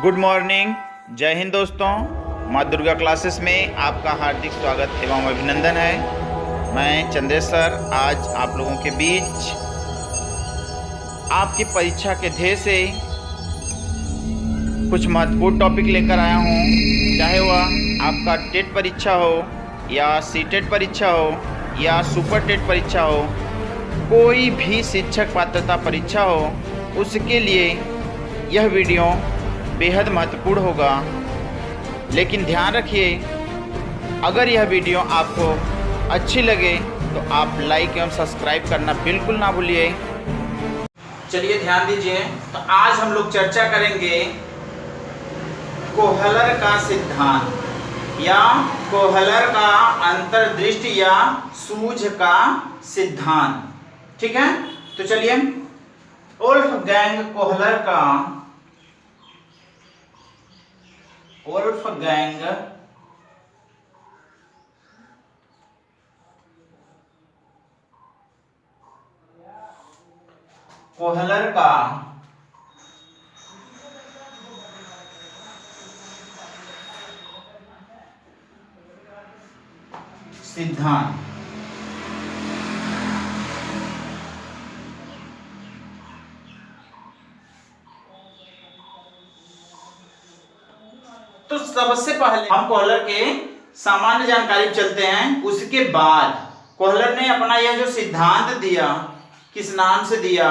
Good morning, जय हिंद दोस्तों। माँ दुर्गा क्लासेस में आपका हार्दिक स्वागत एवं अभिनंदन है। मैं चंद्रेश्वर आज आप लोगों के बीच आपकी परीक्षा के ध्येय से कुछ महत्वपूर्ण टॉपिक लेकर आया हूँ। चाहे वह आपका टेट परीक्षा हो या सीटेट परीक्षा हो या सुपर टेट परीक्षा हो, कोई भी शिक्षक पात्रता परीक्षा हो, उसके लिए यह वीडियो बेहद महत्वपूर्ण होगा। लेकिन ध्यान रखिए, अगर यह वीडियो आपको अच्छी लगे तो आप लाइक एवं सब्सक्राइब करना बिल्कुल ना भूलिए। चलिए ध्यान दीजिए। तो आज हम लोग चर्चा करेंगे कोहलर का सिद्धांत या कोहलर का अंतर्दृष्टि या सूझ का सिद्धांत। ठीक है, तो चलिए वोल्फगैंग कोहलर का सिद्धांत। तो सबसे पहले हम कोहलर के सामान्य जानकारी चलते हैं। उसके बाद कोहलर ने अपना यह जो सिद्धांत दिया, किस नाम से दिया,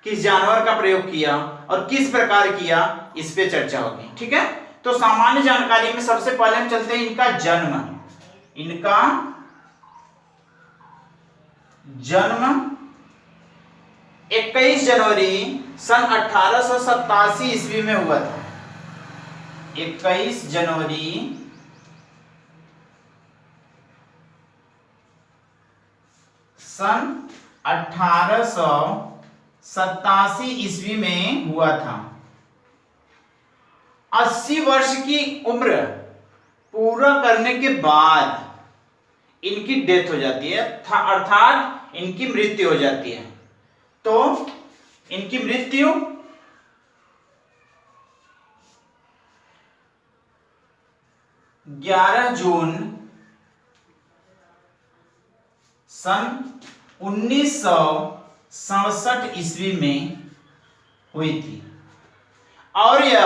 किस जानवर का प्रयोग किया और किस प्रकार किया, इस पे चर्चा होगी। ठीक है, तो सामान्य जानकारी में सबसे पहले हम चलते हैं इनका जन्म 21 जनवरी सन 1887 ईस्वी में हुआ था। 21 जनवरी सन 1887 ईस्वी में हुआ था। 80 वर्ष की उम्र पूरा करने के बाद इनकी डेथ हो जाती है, अर्थात इनकी मृत्यु हो जाती है। तो इनकी मृत्यु 11 जून सन 1967 ईस्वी में हुई थी। और यह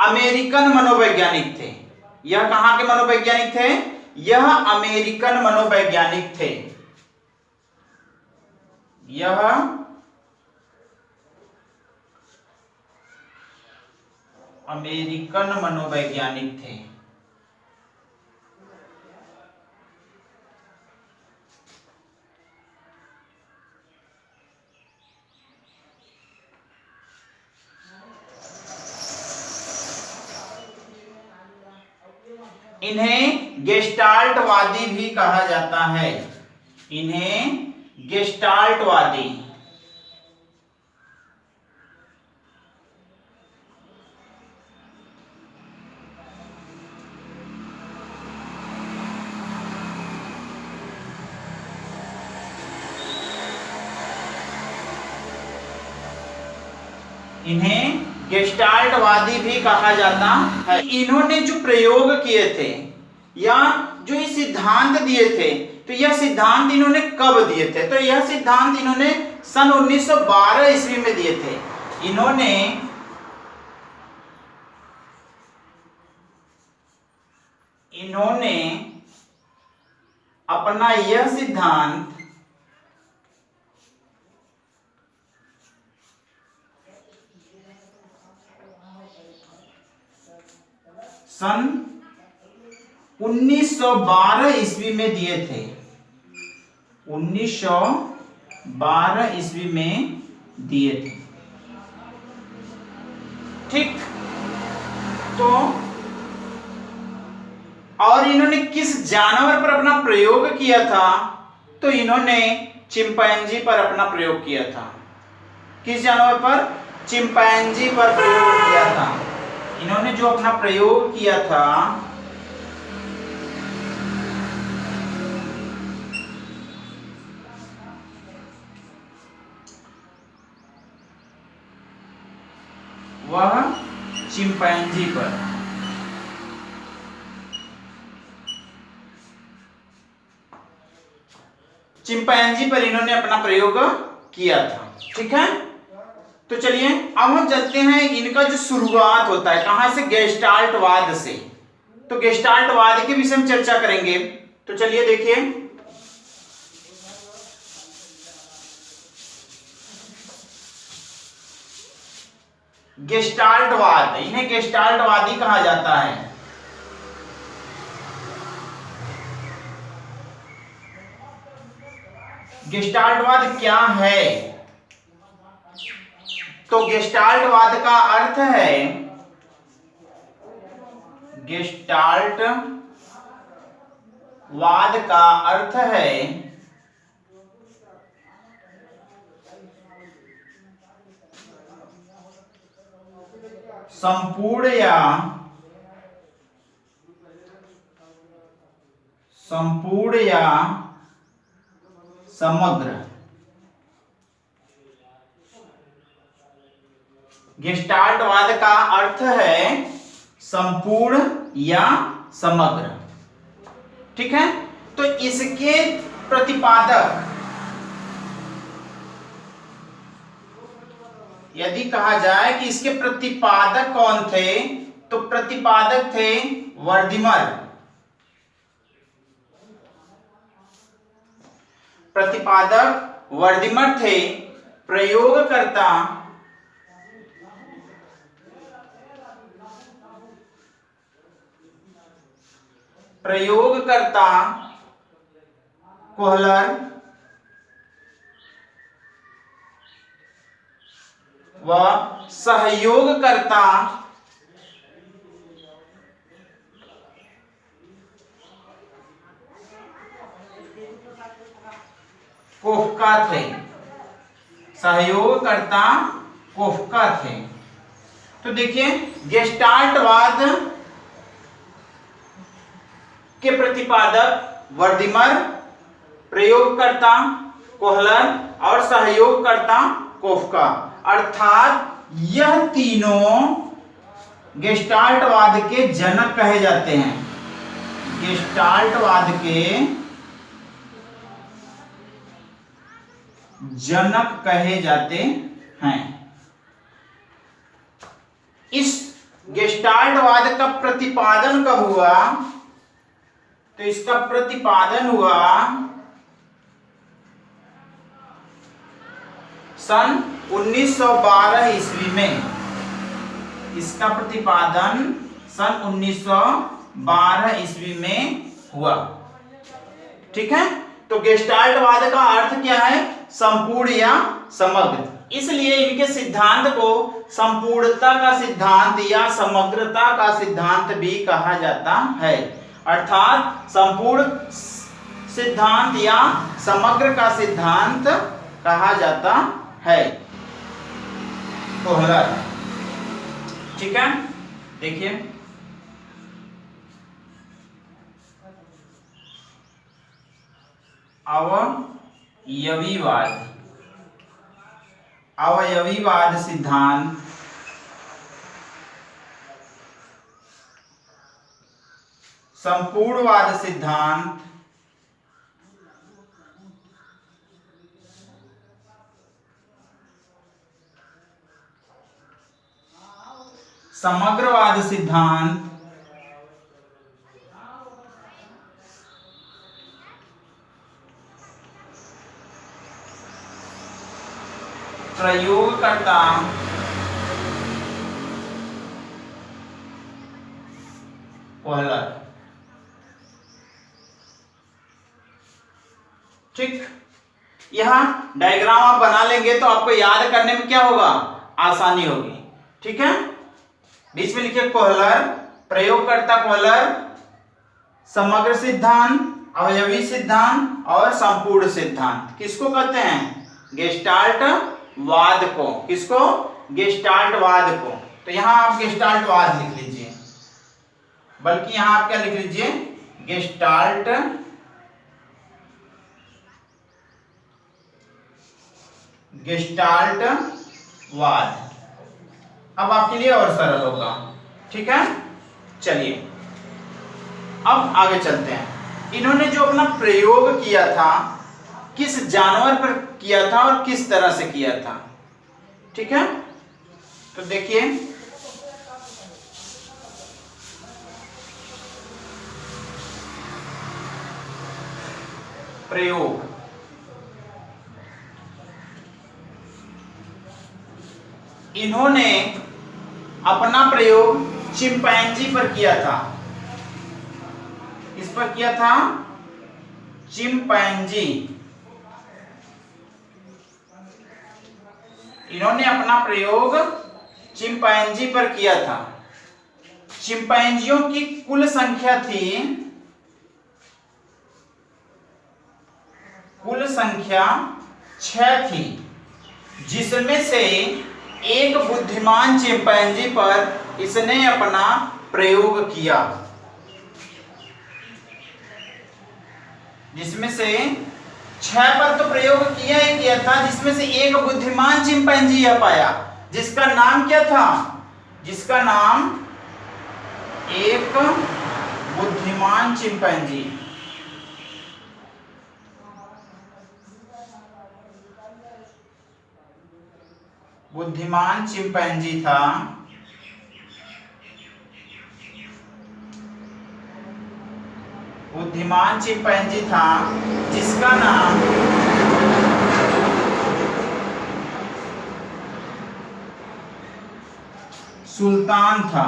अमेरिकन मनोवैज्ञानिक थे। यह कहां के मनोवैज्ञानिक थे? यह अमेरिकन मनोवैज्ञानिक थे। यह अमेरिकन मनोवैज्ञानिक थे। इन्हें गेस्टाल्टवादी भी कहा जाता है। इन्हें गेस्टाल्टवादी भी कहा जाता है। इन्होंने जो प्रयोग किए थे या जो ये सिद्धांत दिए थे, तो यह सिद्धांत इन्होंने कब दिए थे? तो यह सिद्धांत इन्होंने सन 1912 ईस्वी में दिए थे। इन्होंने अपना यह सिद्धांत सन 1912 ईस्वी में दिए थे। 1912 ईस्वी में दिए थे। ठीक, तो और इन्होंने किस जानवर पर अपना प्रयोग किया था? तो इन्होंने चिंपैंजी पर अपना प्रयोग किया था। किस जानवर पर? चिंपैंजी पर प्रयोग किया था। इन्होंने जो अपना प्रयोग किया था वह चिंपैंजी पर। चिंपैंजी पर इन्होंने अपना प्रयोग किया था। ठीक है, तो चलिए अब हम चलते हैं, इनका जो शुरुआत होता है कहां से, गेस्टाल्टवाद से। तो गेस्टाल्टवाद के विषय में चर्चा करेंगे। तो चलिए देखिए, गेस्टाल्टवाद, इन्हें गेस्टाल्टवादी कहा जाता है। गेस्टाल्टवाद क्या है? तो गेस्टाल्टवाद का अर्थ है, गेस्टाल्टवाद का अर्थ है संपूर्ण या समग्र। गेस्टाल्टवाद का अर्थ है संपूर्ण या समग्र। ठीक है, तो इसके प्रतिपादक, यदि कहा जाए कि इसके प्रतिपादक कौन थे, तो प्रतिपादक थे वर्दिमर। प्रतिपादक वर्दिमर थे। प्रयोगकर्ता कोहलर व सहयोगकर्ता कोफ्का थे। सहयोगकर्ता कोफ्का थे। तो देखिए, गेस्टाल्टवाद के प्रतिपादक वर्दिमर, प्रयोगकर्ता कोहलर और सहयोगकर्ता कोफ्का, अर्थात यह तीनों गेस्टाल्टवाद के जनक कहे जाते हैं। गेस्टाल्टवाद के जनक कहे जाते हैं। इस गेस्टाल्टवाद का प्रतिपादन कब हुआ? तो इसका प्रतिपादन हुआ सन 1912 ईस्वी में। इसका प्रतिपादन सन 1912 ईस्वी में हुआ। ठीक है, तो गेस्टाल्टवाद का अर्थ क्या है? संपूर्ण या समग्र। इसलिए इनके सिद्धांत को संपूर्णता का सिद्धांत या समग्रता का सिद्धांत भी कहा जाता है। अर्थात संपूर्ण सिद्धांत या समग्र का सिद्धांत कहा जाता है कोहलर। ठीक है, देखिए अवयवीवाद सिद्धांत संपूर्णवाद सिद्धांत समग्रवाद सिद्धांत प्रयोगकर्ता कोहलर। ठीक, यहां डायग्राम आप बना लेंगे तो आपको याद करने में क्या होगा? आसानी होगी। ठीक है, बीच में लिखिए कोहलर, प्रयोगकर्ता कोहलर, समग्र सिद्धांत, अवयवी सिद्धांत और संपूर्ण सिद्धांत। किसको कहते हैं? गेस्टाल्टवाद को। किसको? गेस्टाल्टवाद को। तो यहां आप गेस्टाल्टवाद लिख लीजिए, बल्कि यहां आप क्या लिख लीजिए? गेस्टाल्टवाद। अब आपके लिए और सरल होगा। ठीक है, चलिए अब आगे चलते हैं। इन्होंने जो अपना प्रयोग किया था किस जानवर पर किया था और किस तरह से किया था। ठीक है, तो देखिए प्रयोग, इन्होंने अपना प्रयोग चिंपैंजी पर किया था। इस पर किया था चिंपैंजी। इन्होंने अपना प्रयोग चिंपैंजी पर किया था। चिंपैंजियों की कुल संख्या थी, कुल संख्या 6 थी, जिसमें से एक बुद्धिमान चिंपैंजी पर इसने अपना प्रयोग किया, जिसमें से 6 पर तो प्रयोग किया ही किया था, जिसमें से एक बुद्धिमान चिंपैंजी यह पाया, जिसका नाम क्या था, जिसका नाम एक बुद्धिमान चिंपैंजी। बुद्धिमान चिंपैंजी था, बुद्धिमान चिंपैंजी था, जिसका नाम सुल्तान था।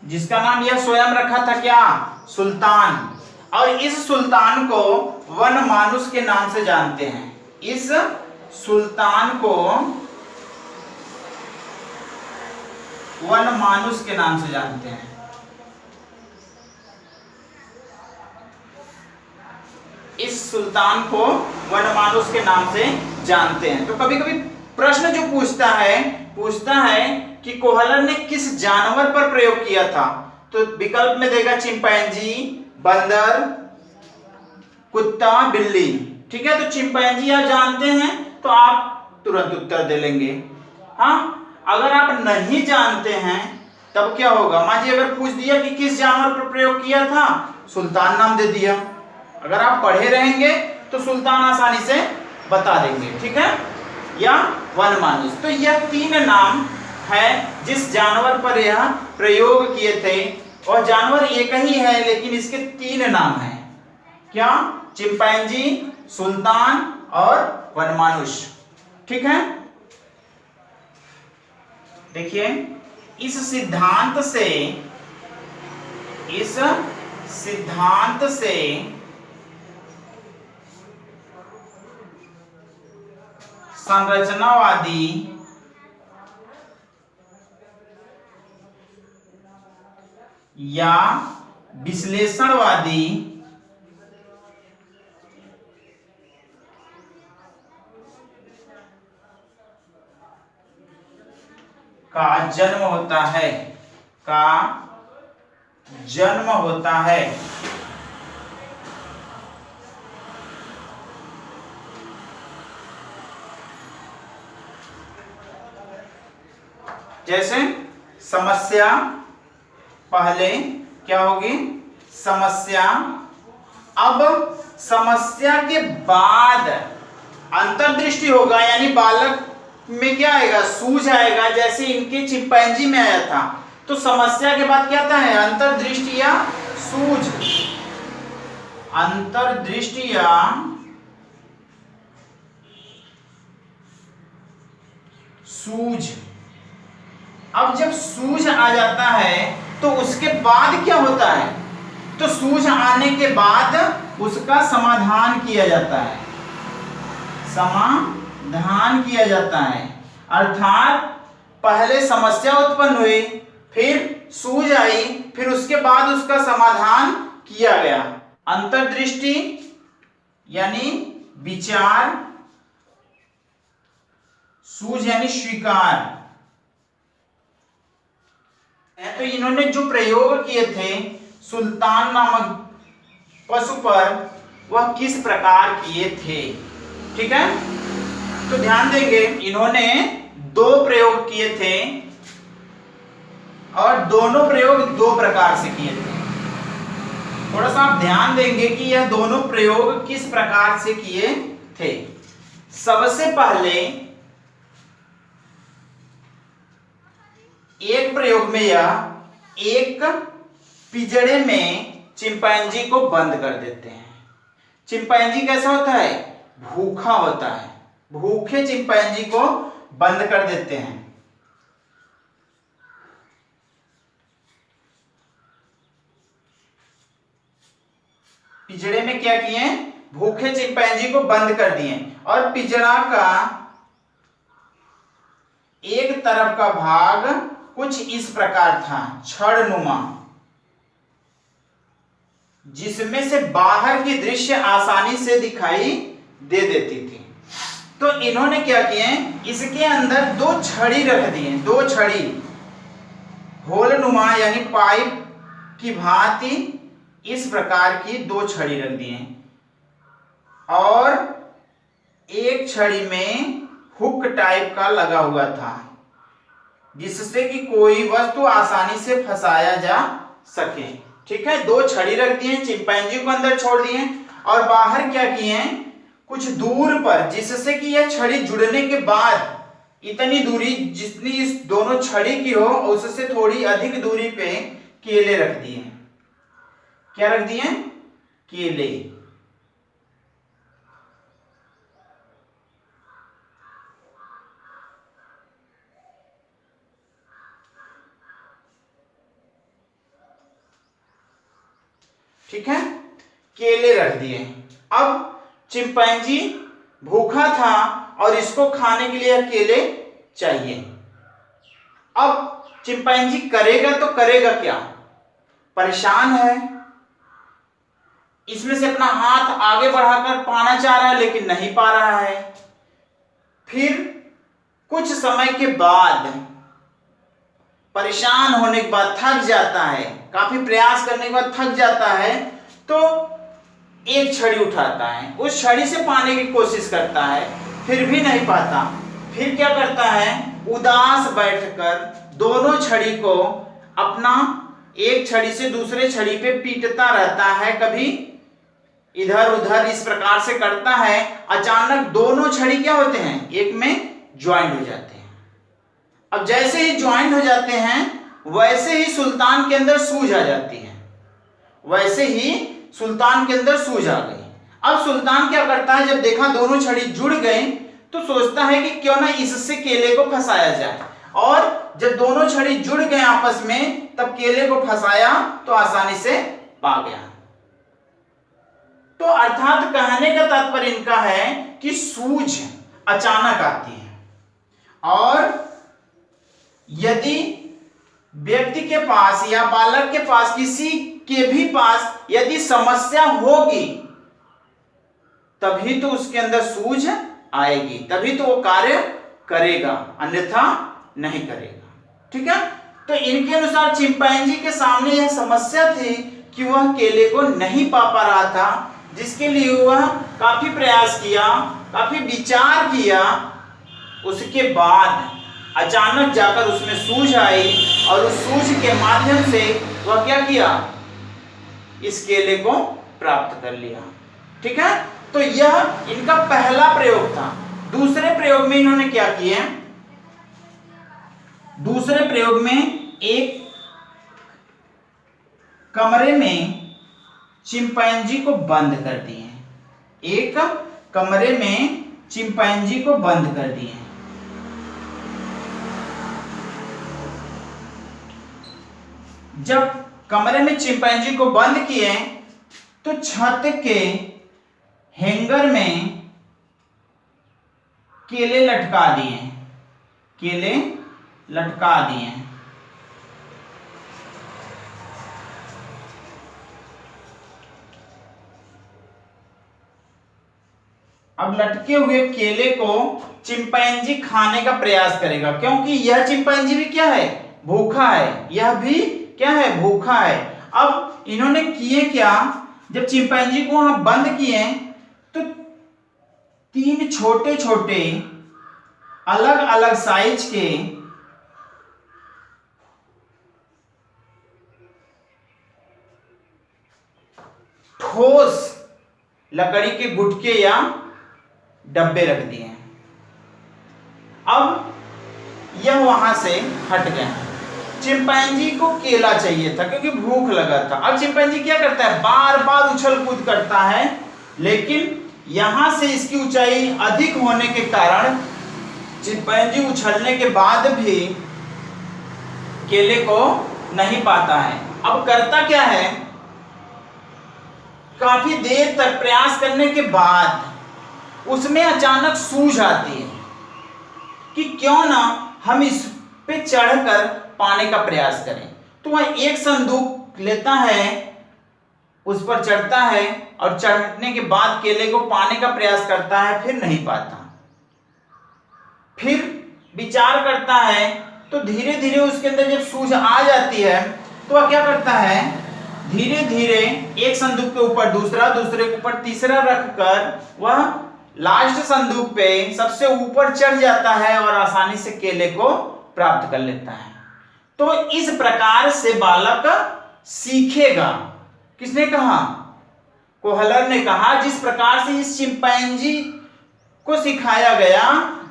जिसका नाम यह स्वयं रखा था क्या, सुल्तान। और इस सुल्तान को वनमानुष के नाम से जानते हैं। इस सुल्तान को वनमानुष के नाम से जानते हैं। इस सुल्तान को वनमानुष के नाम से जानते हैं। तो कभी कभी प्रश्न जो पूछता है कि कोहलर ने किस जानवर पर प्रयोग किया था, तो विकल्प में देगा चिंपैंजी, बंदर, कुत्ता, बिल्ली। ठीक है, तो चिंपैंजी आप जानते हैं तो आप तुरंत उत्तर दे लेंगे। हाँ, अगर आप नहीं जानते हैं तब क्या होगा, मान लीजिए अगर पूछ दिया कि किस जानवर पर प्रयोग किया था, सुल्तान नाम दे दिया। अगर आप पढ़े रहेंगे तो सुल्तान आसानी से बता देंगे। ठीक है, या वनमानुष। तो यह 3 नाम है जिस जानवर पर यह प्रयोग किए थे, और जानवर एक ही है लेकिन इसके 3 नाम हैं। क्या, चिंपैंजी, सुल्तान और वनमानुष। ठीक है, देखिए इस सिद्धांत से संरचनावादी या विश्लेषणवादी का जन्म होता है। जैसे समस्या पहले क्या होगी, समस्या। अब समस्या के बाद अंतर्दृष्टि होगा, यानी बालक में क्या आएगा, सूझ आएगा, जैसे इनके चिंपैंजी में आया था। तो समस्या के बाद क्या आता है, अंतर्दृष्टि या सूझ। अंतर्दृष्टि या सूझ। अब जब सूझ आ जाता है तो उसके बाद क्या होता है, तो सूझ आने के बाद उसका समाधान किया जाता है। समाधान किया जाता है, अर्थात पहले समस्या उत्पन्न हुई, फिर सूझ आई, फिर उसके बाद उसका समाधान किया गया। अंतर्दृष्टि यानी विचार, सूझ यानी स्वीकार। तो इन्होंने जो प्रयोग किए थे सुल्तान नामक पशु पर, वह किस प्रकार किए थे। ठीक है, तो ध्यान देंगे इन्होंने 2 प्रयोग किए थे और दोनों प्रयोग 2 प्रकार से किए थे। थोड़ा सा आप ध्यान देंगे कि यह दोनों प्रयोग किस प्रकार से किए थे। सबसे पहले एक प्रयोग में यह एक पिंजड़े में चिंपैंजी को बंद कर देते हैं। चिंपैंजी कैसा होता है? भूखा होता है। भूखे चिंपैंजी को बंद कर देते हैं। पिंजड़े में क्या किए? भूखे चिंपैंजी को बंद कर दिए और पिंजड़ा का एक तरफ का भाग कुछ इस प्रकार था, छड़नुमा, जिसमें से बाहर की दृश्य आसानी से दिखाई दे देती थी। तो इन्होंने क्या किए? इसके अंदर 2 छड़ी रख दिए, 2 छड़ी होलनुमा यानी पाइप की भांति इस प्रकार की 2 छड़ी रख दिए और एक छड़ी में हुक टाइप का लगा हुआ था, जिससे कि कोई वस्तु आसानी से फंसाया जा सके। ठीक है, 2 छड़ी रख दिए, चिंपैंजी को अंदर छोड़ दिए और बाहर क्या किए? कुछ दूर पर, जिससे कि यह छड़ी जुड़ने के बाद इतनी दूरी जितनी इस दोनों छड़ी की हो उससे थोड़ी अधिक दूरी पे केले रख दिए। क्या रख दिए? केले। ठीक है, केले रख दिए। अब चिंपैंजी भूखा था और इसको खाने के लिए केले चाहिए। अब चिंपैंजी करेगा तो करेगा क्या? परेशान है, इसमें से अपना हाथ आगे बढ़ाकर पाना चाह रहा है लेकिन नहीं पा रहा है। फिर कुछ समय के बाद परेशान होने के बाद थक जाता है, काफी प्रयास करने के बाद थक जाता है, तो एक छड़ी उठाता है, उस छड़ी से पाने की कोशिश करता है, फिर भी नहीं पाता। फिर क्या करता है? उदास बैठकर दोनों छड़ी को अपना एक छड़ी से दूसरे छड़ी पे पीटता रहता है, कभी इधर उधर इस प्रकार से करता है। अचानक दोनों छड़ी क्या होते हैं? एक में ज्वाइंट हो जाते हैं। अब जैसे ही ज्वाइंट हो जाते हैं वैसे ही सुल्तान के अंदर सूझ आ जाती है, वैसे ही सुल्तान के अंदर सूझ आ गई। अब सुल्तान क्या करता है? जब देखा दोनों छड़ी जुड़ गई तो सोचता है कि क्यों ना इससे केले को फंसाया जाए, और जब दोनों छड़ी जुड़ गए आपस में तब केले को फंसाया तो आसानी से पा गया। तो अर्थात कहने का तात्पर्य इनका है कि सूझ अचानक आती है, और यदि व्यक्ति के पास या बालक के पास, किसी के भी पास यदि समस्या होगी तभी तो उसके अंदर सूझ आएगी, तभी तो वो कार्य करेगा, अन्यथा नहीं करेगा। ठीक है, तो इनके अनुसार चिंपैंजी के सामने यह समस्या थी कि वह केले को नहीं पा रहा था, जिसके लिए वह काफी प्रयास किया, काफी विचार किया। उसके बाद अचानक जाकर उसमें सूझ आई और उस सूझ के माध्यम से वह क्या किया? इस केले को प्राप्त कर लिया। ठीक है, तो यह इनका पहला प्रयोग था। दूसरे प्रयोग में इन्होंने क्या किए? दूसरे प्रयोग में एक कमरे में चिंपैंजी को बंद कर दिए। एक कमरे में चिंपैंजी को बंद कर दिए। जब कमरे में चिंपैंजी को बंद किए तो छत के हैंगर में केले लटका दिए, केले लटका दिए। अब लटके हुए केले को चिंपैंजी खाने का प्रयास करेगा, क्योंकि यह चिंपैंजी भी क्या है? भूखा है, यह भी क्या है? भूखा है। अब इन्होंने किए क्या? जब चिंपैंजी को वहां बंद किए तो 3 छोटे छोटे अलग अलग साइज के ठोस लकड़ी के गुटके या डब्बे रख दिए। अब यह वहां से हट गए। चिंपैंजी को केला चाहिए था क्योंकि भूख लगा था। अब चिंपैंजी क्या करता है, बार बार उछल कूद करता है, लेकिन यहां से इसकी ऊंचाई अधिक होने के कारण चिंपैंजी उछलने के बाद भी केले को नहीं पाता है। अब करता क्या है, काफी देर तक प्रयास करने के बाद उसमें अचानक सूझ आती है कि क्यों ना हम इस पे चढ़कर पाने का प्रयास करें। तो वह एक संदूक लेता है, उस पर चढ़ता है और चढ़ने के बाद केले को पाने का प्रयास करता है, फिर नहीं पाता। फिर विचार करता है, तो धीरे धीरे उसके अंदर जब सूझ आ जाती है तो वह क्या करता है, धीरे धीरे एक संदूक के ऊपर दूसरा, दूसरे के ऊपर तीसरा रखकर वह लास्ट संदूक पे सबसे ऊपर चढ़ जाता है और आसानी से केले को प्राप्त कर लेता है। तो इस प्रकार से बालक सीखेगा। किसने कहा, कोहलर ने कहा। जिस प्रकार से इस चिंपैंजी को सिखाया गया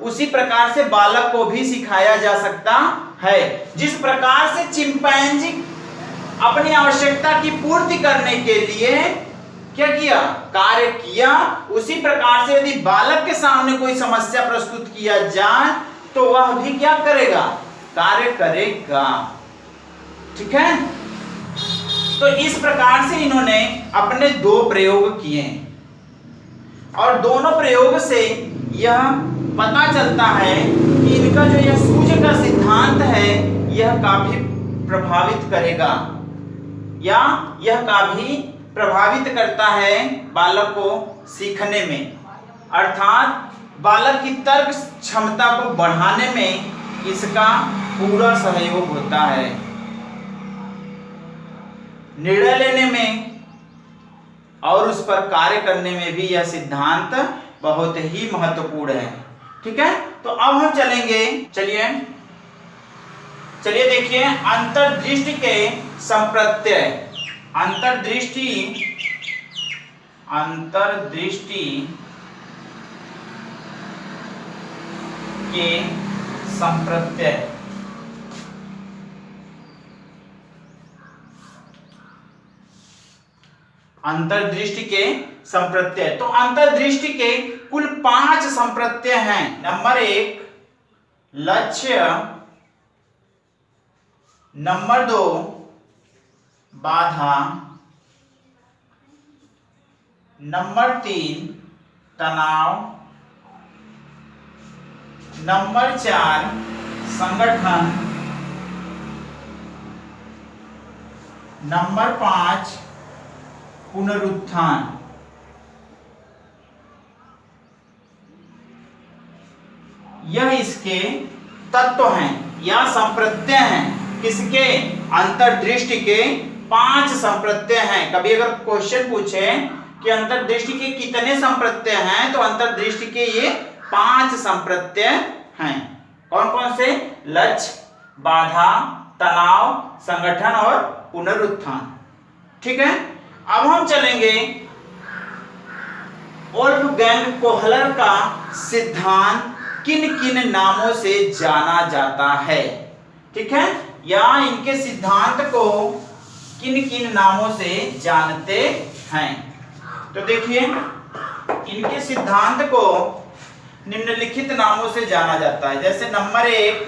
उसी प्रकार से बालक को भी सिखाया जा सकता है। जिस प्रकार से चिंपैंजी अपनी आवश्यकता की पूर्ति करने के लिए क्या किया, कार्य किया, उसी प्रकार से यदि बालक के सामने कोई समस्या प्रस्तुत किया जाए तो वह भी क्या करेगा, कार्य करेगा। ठीक है। तो इस प्रकार से इन्होंने अपने 2 प्रयोग किए और दोनों प्रयोग से यह पता चलता है कि इनका जो यह सूझ का सिद्धांत है यह काफी प्रभावित करेगा या यह काफी प्रभावित करता है बालक को सीखने में, अर्थात बालक की तर्क क्षमता को बढ़ाने में इसका पूरा सहयोग होता है। निर्णय लेने में और उस पर कार्य करने में भी यह सिद्धांत बहुत ही महत्वपूर्ण है। ठीक है। तो अब हम चलेंगे, चलिए देखिए अंतर्दृष्टि के संप्रत्यय। अंतर्दृष्टि के संप्रत्यय। अंतर्दृष्टि के संप्रत्यय। तो अंतर्दृष्टि के कुल 5 संप्रत्यय हैं। नंबर 1 लक्ष्य, नंबर 2 बाधा, नंबर 3 तनाव, नंबर 4 संगठन, नंबर 5 पुनरुत्थान। यह इसके तत्व हैं या संप्रत्यय हैं। किसके, अंतर्दृष्टि के 5 संप्रत्यय हैं। कभी अगर क्वेश्चन पूछे कि अंतर्दृष्टि के कितने संप्रत्यय हैं तो अंतर्दृष्टि के ये 5 संप्रत्यय हैं। कौन कौन से, लक्ष्य, बाधा, तनाव, संगठन और पुनरुत्थान। ठीक है। अब हम चलेंगे वोल्फगैंग कोहलर का सिद्धांत किन किन नामों से जाना जाता है। ठीक है, या इनके सिद्धांत को किन किन नामों से जानते हैं। तो देखिए इनके सिद्धांत को निम्नलिखित नामों से जाना जाता है। जैसे नंबर 1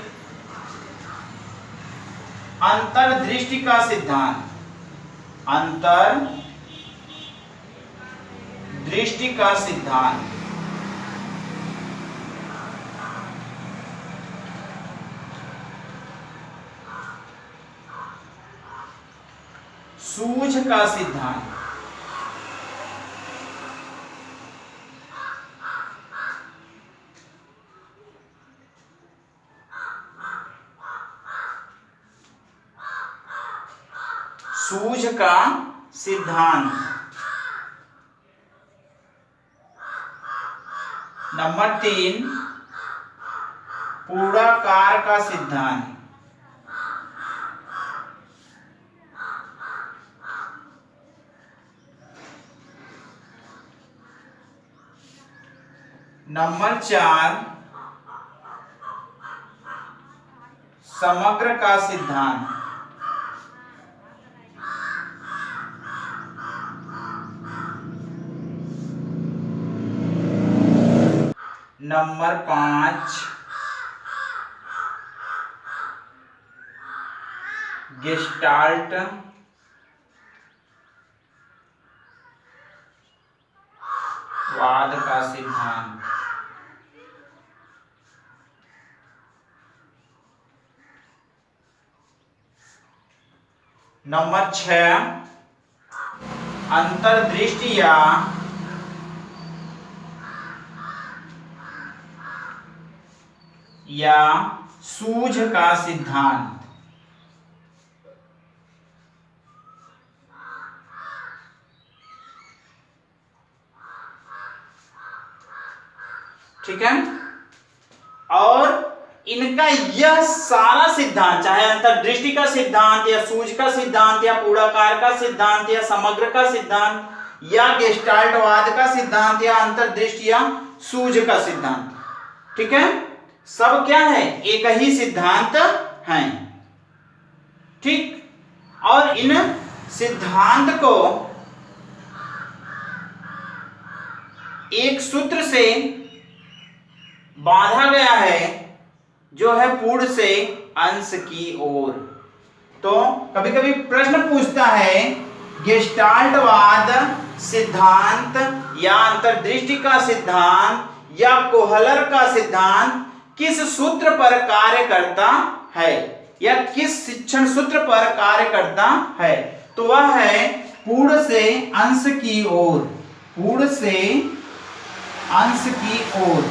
अंतर्दृष्टि का सिद्धांत। अंतर्दृष्टि का सिद्धांत। सूझ का सिद्धांत। सूझ का सिद्धांत नंबर 3 पूर्णाकार का सिद्धांत। नंबर 4 समग्र का सिद्धांत। नंबर 5 गेस्टाल्ट वाद का सिद्धांत। नंबर 6 अंतर्दृष्टि या सूझ का सिद्धांत। ठीक है, और इनका यह सारा सिद्धांत, चाहे अंतर्दृष्टि का सिद्धांत या सूझ का सिद्धांत या पूर्णाकार का सिद्धांत या समग्र का सिद्धांत या गेस्टाल्टवाद का सिद्धांत या अंतर्दृष्टि या सूझ का सिद्धांत, ठीक है, सब क्या है, एक ही सिद्धांत है। ठीक, और इन सिद्धांत को एक सूत्र से बांधा गया है जो है पूर्ण से अंश की ओर। तो कभी कभी प्रश्न पूछता है गेस्टाल्टवाद सिद्धांत या अंतर्दृष्टि का सिद्धांत या कोहलर का सिद्धांत किस सूत्र पर कार्य करता है या किस शिक्षण सूत्र पर कार्य करता है, तो वह है पूर्ण से अंश की ओर। पूर्ण से अंश की ओर।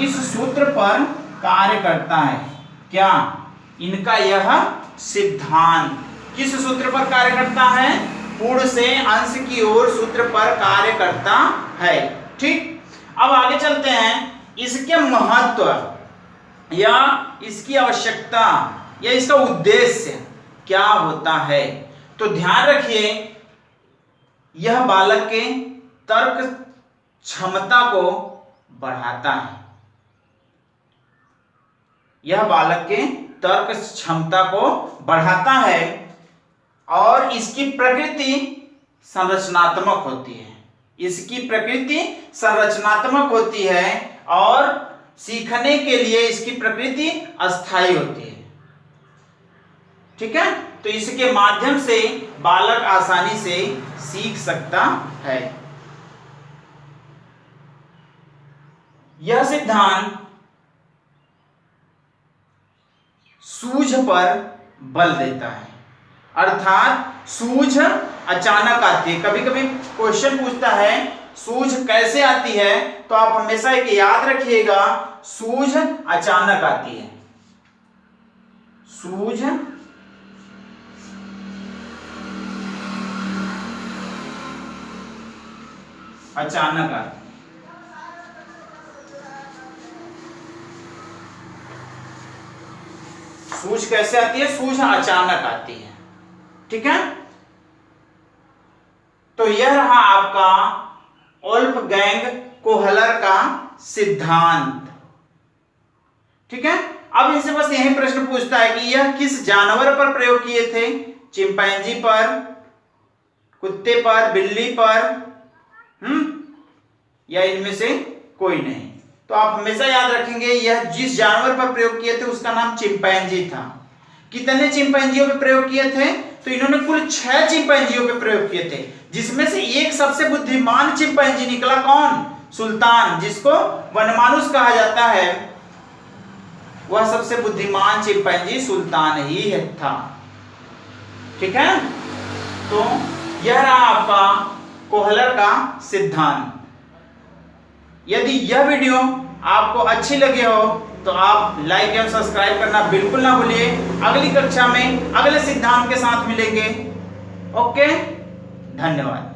इस सूत्र पर कार्य करता है। क्या इनका यह सिद्धांत किस सूत्र पर कार्य करता है? पूर्ण से अंश की ओर सूत्र पर कार्य करता है। ठीक, अब आगे चलते हैं। इसके महत्व या इसकी आवश्यकता या इसका उद्देश्य क्या होता है, तो ध्यान रखिए, यह बालक के तर्क क्षमता को बढ़ाता है। यह बालक के तर्क क्षमता को बढ़ाता है और इसकी प्रकृति संरचनात्मक होती है। इसकी प्रकृति संरचनात्मक होती है और सीखने के लिए इसकी प्रकृति अस्थायी होती है। ठीक है, तो इसके माध्यम से बालक आसानी से सीख सकता है। यह सिद्धांत सूझ पर बल देता है, अर्थात सूझ अचानक आती है। कभी कभी क्वेश्चन पूछता है सूझ कैसे आती है, तो आप हमेशा एक याद रखिएगा, सूझ अचानक आती है। सूझ अचानक आती है। सूझ कैसे आती है? सूझ अचानक आती है। ठीक है, तो यह रहा आपका वोल्फगैंग कोहलर का सिद्धांत। ठीक है, अब इनसे बस यही प्रश्न पूछता है कि यह किस जानवर पर प्रयोग किए थे? चिंपैंजी पर, कुत्ते पर, बिल्ली पर, या इनमें से कोई नहीं। तो आप हमेशा याद रखेंगे यह जिस जानवर पर प्रयोग किए थे उसका नाम चिंपैंजी था। कितने चिंपैंजियों पे प्रयोग किए थे? तो इन्होंने कुल 6 चिंपैंजियों पे प्रयोग किए थे, जिसमें से एक सबसे बुद्धिमान चिंपैंजी निकला। कौन? सुल्तान, जिसको वनमानुष कहा जाता है। वह सबसे बुद्धिमान चिंपैंजी सुल्तान ही था। ठीक है, तो यह रहा आपका कोहलर का सिद्धांत। यदि यह वीडियो आपको अच्छी लगी हो तो आप लाइक एवं सब्सक्राइब करना बिल्कुल ना भूलिए। अगली कक्षा में अगले सिद्धांत के साथ मिलेंगे। ओके, धन्यवाद।